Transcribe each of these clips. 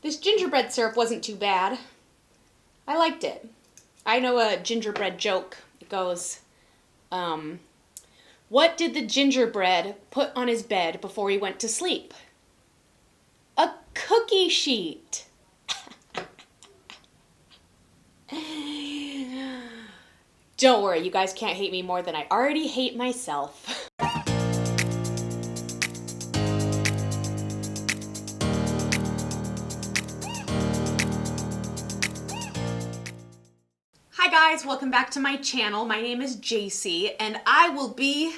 This gingerbread syrup wasn't too bad. I liked it. I know a gingerbread joke. It goes, what did the gingerbread put on his bed before he went to sleep? A cookie sheet. Don't worry, you guys can't hate me more than I already hate myself. Hi guys, welcome back to my channel. My name is Jacy and I will be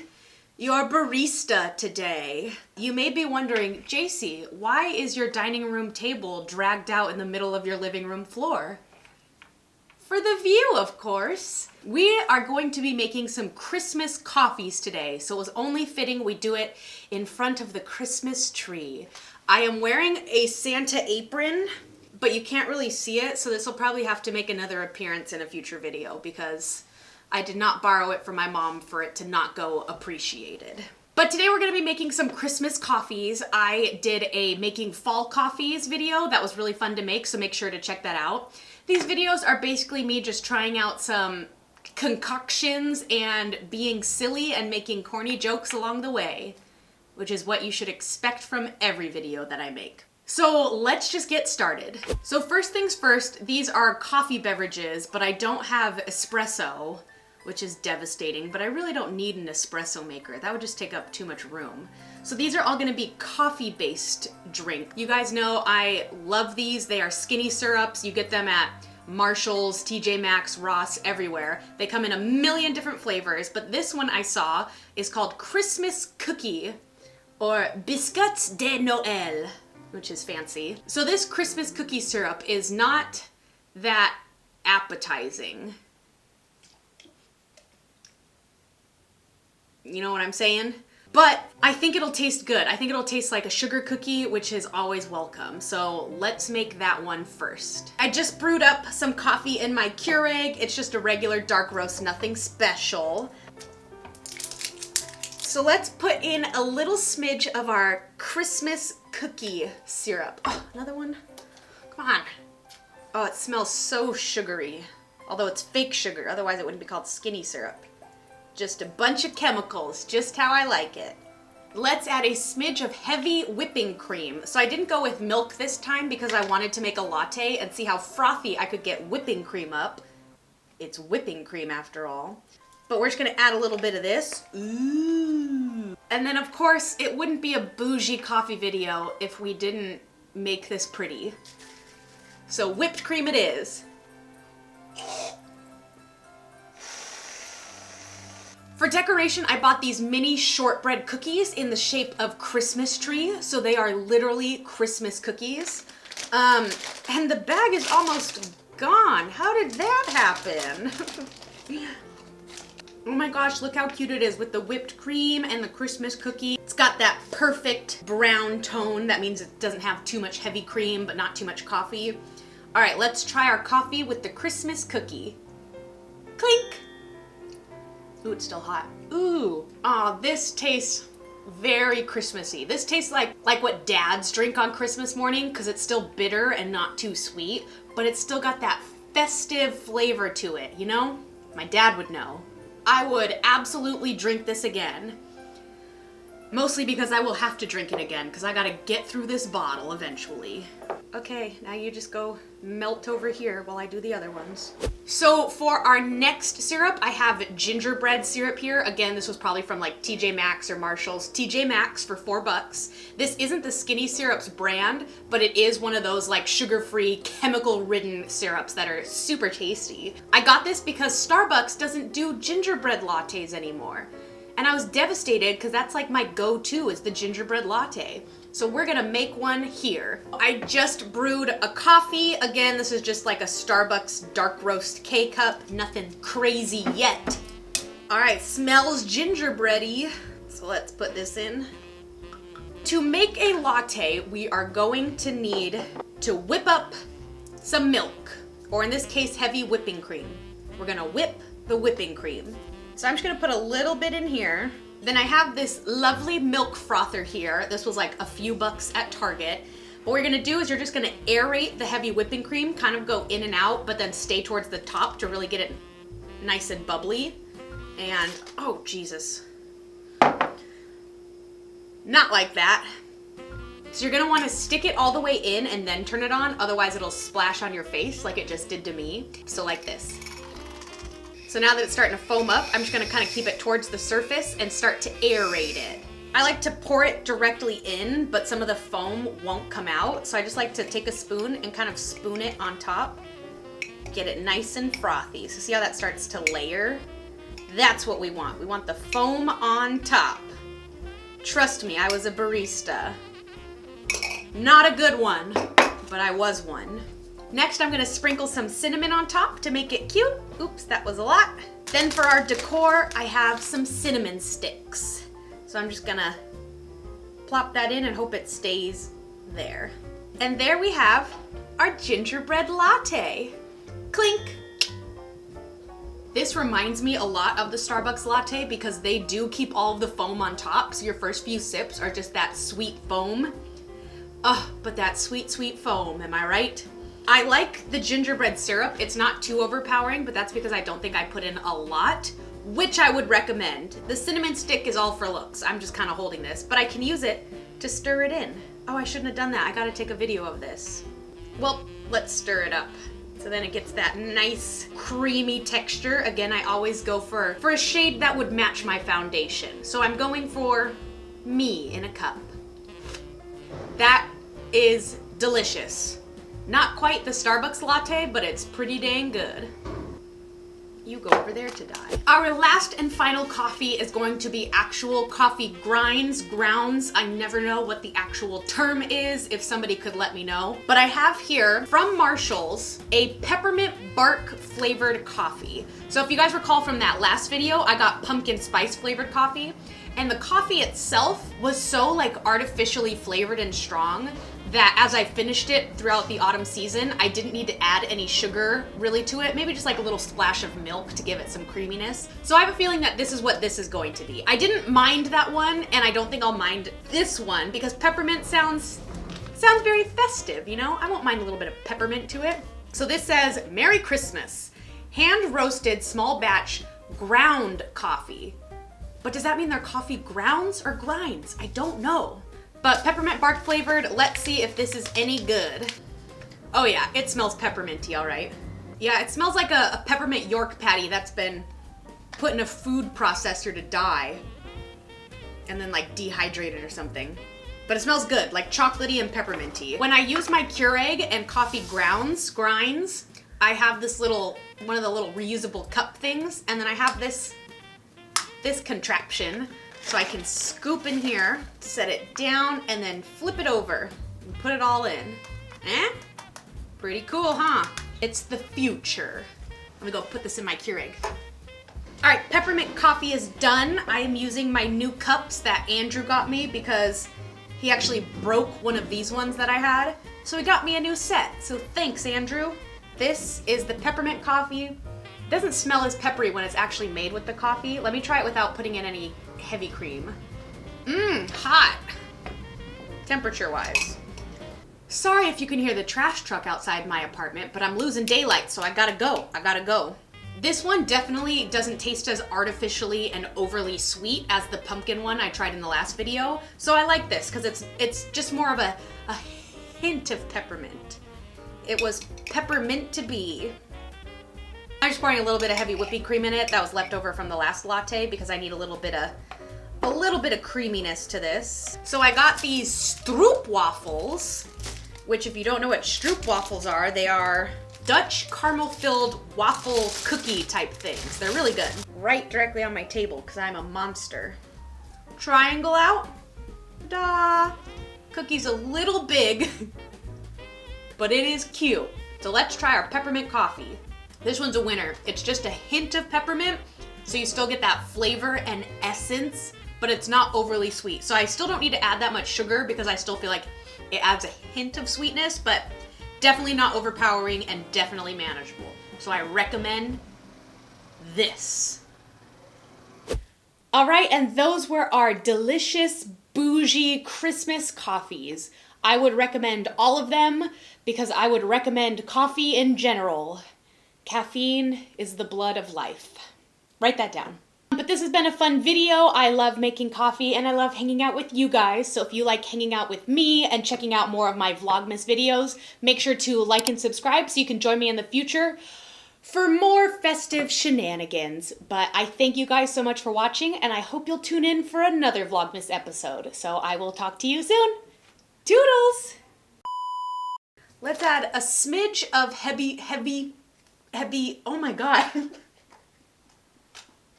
your barista today. You may be wondering, Jacy, why is your dining room table dragged out in the middle of your living room floor? For the view, of course. We are going to be making some Christmas coffees today, so it was only fitting we do it in front of the Christmas tree. I am wearing a Santa apron, but you can't really see it, so this will probably have to make another appearance in a future video because I did not borrow it from my mom for it to not go appreciated. But today we're gonna be making some Christmas coffees. I did a making fall coffees video that was really fun to make, so make sure to check that out. These videos are basically me just trying out some concoctions and being silly and making corny jokes along the way, which is what you should expect from every video that I make. So let's just get started. So first things first, these are coffee beverages, but I don't have espresso, which is devastating, but I really don't need an espresso maker. That would just take up too much room. So these are all gonna be coffee-based drink. You guys know I love these. They are skinny syrups. You get them at Marshall's, TJ Maxx, Ross, everywhere. They come in a million different flavors, but this one I saw is called Christmas Cookie, or Biscuits de Noël, which is fancy. So this Christmas cookie syrup is not that appetizing. You know what I'm saying? But I think it'll taste good. I think it'll taste like a sugar cookie, which is always welcome. So let's make that one first. I just brewed up some coffee in my Keurig. It's just a regular dark roast, nothing special. So let's put in a little smidge of our Christmas cookie syrup. Oh, another one? Come on. Oh, it smells so sugary. Although it's fake sugar, otherwise it wouldn't be called skinny syrup. Just a bunch of chemicals, just how I like it. Let's add a smidge of heavy whipping cream. So I didn't go with milk this time because I wanted to make a latte and see how frothy I could get whipping cream up. It's whipping cream after all. But we're just gonna add a little bit of this. Ooh. And then of course, it wouldn't be a bougie coffee video if we didn't make this pretty. So whipped cream it is. For decoration, I bought these mini shortbread cookies in the shape of Christmas tree. So they are literally Christmas cookies. And the bag is almost gone. How did that happen? Oh my gosh, look how cute it is with the whipped cream and the Christmas cookie. It's got that perfect brown tone. That means it doesn't have too much heavy cream, but not too much coffee. All right, let's try our coffee with the Christmas cookie. Clink. Ooh, it's still hot. Ooh, oh, this tastes very Christmassy. This tastes like what dads drink on Christmas morning because it's still bitter and not too sweet, but it's still got that festive flavor to it, you know? My dad would know. I would absolutely drink this again. Mostly because I will have to drink it again because I gotta get through this bottle eventually. Okay, now you just go melt over here while I do the other ones. So for our next syrup, I have gingerbread syrup here. Again, this was probably from like TJ Maxx or Marshall's. TJ Maxx for $4. This isn't the Skinny Syrups brand, but it is one of those like sugar-free, chemical-ridden syrups that are super tasty. I got this because Starbucks doesn't do gingerbread lattes anymore. And I was devastated because that's like my go-to is the gingerbread latte. So we're gonna make one here. I just brewed a coffee. Again, this is just like a Starbucks dark roast K-cup. Nothing crazy yet. All right, smells gingerbready. So let's put this in. To make a latte, we are going to need to whip up some milk, or in this case, heavy whipping cream. We're gonna whip the whipping cream. So I'm just gonna put a little bit in here. Then I have this lovely milk frother here. This was like a few bucks at Target. What we're gonna do is you're just gonna aerate the heavy whipping cream, kind of go in and out, but then stay towards the top to really get it nice and bubbly. And, oh Jesus. Not like that. So you're gonna wanna stick it all the way in and then turn it on, otherwise it'll splash on your face like it just did to me. So like this. So now that it's starting to foam up, I'm just gonna kind of keep it towards the surface and start to aerate it. I like to pour it directly in, but some of the foam won't come out. So I just like to take a spoon and kind of spoon it on top. Get it nice and frothy. So see how that starts to layer? That's what we want. We want the foam on top. Trust me, I was a barista. Not a good one, but I was one. Next, I'm gonna sprinkle some cinnamon on top to make it cute. Oops, that was a lot. Then for our decor, I have some cinnamon sticks. So I'm just gonna plop that in and hope it stays there. And there we have our gingerbread latte. Clink. This reminds me a lot of the Starbucks latte because they do keep all of the foam on top, so your first few sips are just that sweet foam. Ugh, but that sweet, sweet foam, am I right? I like the gingerbread syrup. It's not too overpowering, but that's because I don't think I put in a lot, which I would recommend. The cinnamon stick is all for looks. I'm just kind of holding this, but I can use it to stir it in. Oh, I shouldn't have done that. I gotta take a video of this. Well, let's stir it up. So then it gets that nice creamy texture. Again, I always go for a shade that would match my foundation. So I'm going for me in a cup. That is delicious. Not quite the Starbucks latte, but it's pretty dang good. You go over there to die. Our last and final coffee is going to be actual coffee grounds. I never know what the actual term is, if somebody could let me know. But I have here from Marshall's a peppermint bark flavored coffee. So if you guys recall from that last video, I got pumpkin spice flavored coffee. And the coffee itself was so like artificially flavored and strong that as I finished it throughout the autumn season, I didn't need to add any sugar really to it. Maybe just like a little splash of milk to give it some creaminess. So I have a feeling that this is what this is going to be. I didn't mind that one, and I don't think I'll mind this one because peppermint sounds very festive, you know? I won't mind a little bit of peppermint to it. So this says, Merry Christmas, hand roasted small batch ground coffee. But does that mean they're coffee grounds or grinds? I don't know. But peppermint bark flavored, let's see if this is any good. Oh yeah, it smells pepperminty, all right. Yeah, it smells like a peppermint York patty that's been put in a food processor to die and then like dehydrated or something. But it smells good, like chocolatey and pepperminty. When I use my Keurig and coffee grinds, I have this one of the little reusable cup things, and then I have this contraption. So I can scoop in here, set it down, and then flip it over and put it all in. Pretty cool, huh? It's the future. Let me go put this in my Keurig. All right, peppermint coffee is done. I am using my new cups that Andrew got me because he actually broke one of these ones that I had. So he got me a new set. So thanks, Andrew. This is the peppermint coffee. It doesn't smell as peppery when it's actually made with the coffee. Let me try it without putting in any heavy cream. Hot. Temperature-wise. Sorry if you can hear the trash truck outside my apartment, but I'm losing daylight, so I gotta go. This one definitely doesn't taste as artificially and overly sweet as the pumpkin one I tried in the last video. So I like this because it's just more of a hint of peppermint. It was peppermint to be. I'm just pouring a little bit of heavy whipping cream in it that was left over from the last latte because I need a little bit of creaminess to this. So I got these Stroop waffles, which if you don't know what Stroop waffles are, they are Dutch caramel-filled waffle cookie type things. They're really good. Right directly on my table because I'm a monster. Triangle out. Da. Cookie's a little big, but it is cute. So let's try our peppermint coffee. This one's a winner. It's just a hint of peppermint, so you still get that flavor and essence, but it's not overly sweet. So I still don't need to add that much sugar because I still feel like it adds a hint of sweetness, but definitely not overpowering and definitely manageable. So I recommend this. All right, and those were our delicious, bougie Christmas coffees. I would recommend all of them because I would recommend coffee in general. Caffeine is the blood of life. Write that down. But this has been a fun video. I love making coffee and I love hanging out with you guys. So if you like hanging out with me and checking out more of my Vlogmas videos, make sure to like and subscribe so you can join me in the future for more festive shenanigans. But I thank you guys so much for watching and I hope you'll tune in for another Vlogmas episode. So I will talk to you soon. Toodles! Let's add a smidge of heavy, oh my god.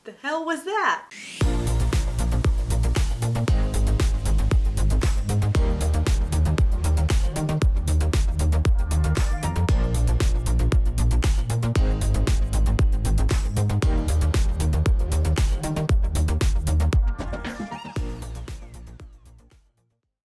The hell was that?